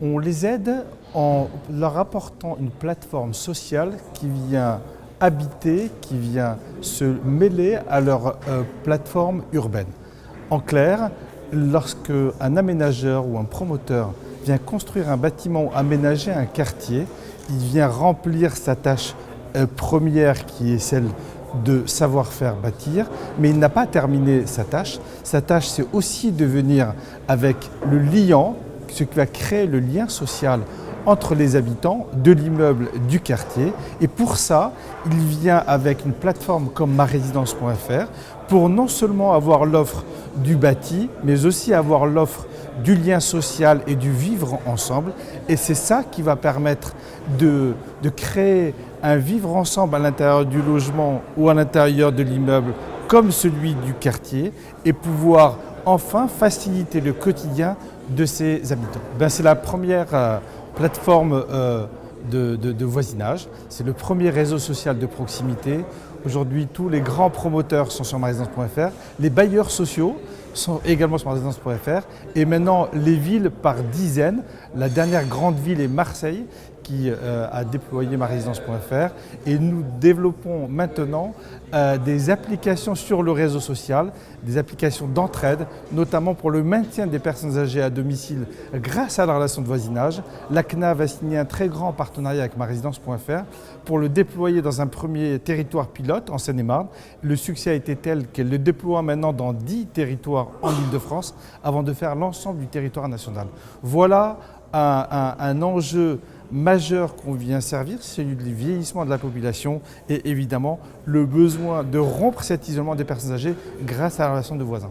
On les aide en leur apportant une plateforme sociale qui vient habiter, qui vient se mêler à leur plateforme urbaine. En clair, lorsque un aménageur ou un promoteur vient construire un bâtiment ou aménager un quartier, il vient remplir sa tâche première qui est celle de savoir-faire bâtir, mais il n'a pas terminé sa tâche. Sa tâche, c'est aussi de venir avec le liant, ce qui va créer le lien social entre les habitants de l'immeuble, du quartier. Et pour ça, il vient avec une plateforme comme marésidence.fr pour non seulement avoir l'offre du bâti, mais aussi avoir l'offre du lien social et du vivre ensemble. Et c'est ça qui va permettre de créer un vivre ensemble à l'intérieur du logement ou à l'intérieur de l'immeuble comme celui du quartier et pouvoir enfin faciliter le quotidien de ses habitants. C'est la première plateforme de voisinage, c'est le premier réseau social de proximité. Aujourd'hui, tous les grands promoteurs sont sur marésidence.fr, les bailleurs sociaux sont également sur marésidence.fr et maintenant les villes par dizaines. La dernière grande ville est Marseille qui a déployé marésidence.fr et nous développons maintenant des applications sur le réseau social, des applications d'entraide, notamment pour le maintien des personnes âgées à domicile grâce à la relation de voisinage. La CNAV a signé un très grand partenariat avec marésidence.fr pour le déployer dans un premier territoire pilote en Seine-et-Marne. Le succès a été tel qu'elle le déploie maintenant dans 10 territoires en Île-de-France avant de faire l'ensemble du territoire national. Voilà un enjeu majeur qu'on vient servir, c'est celui du vieillissement de la population et évidemment le besoin de rompre cet isolement des personnes âgées grâce à la relation de voisins.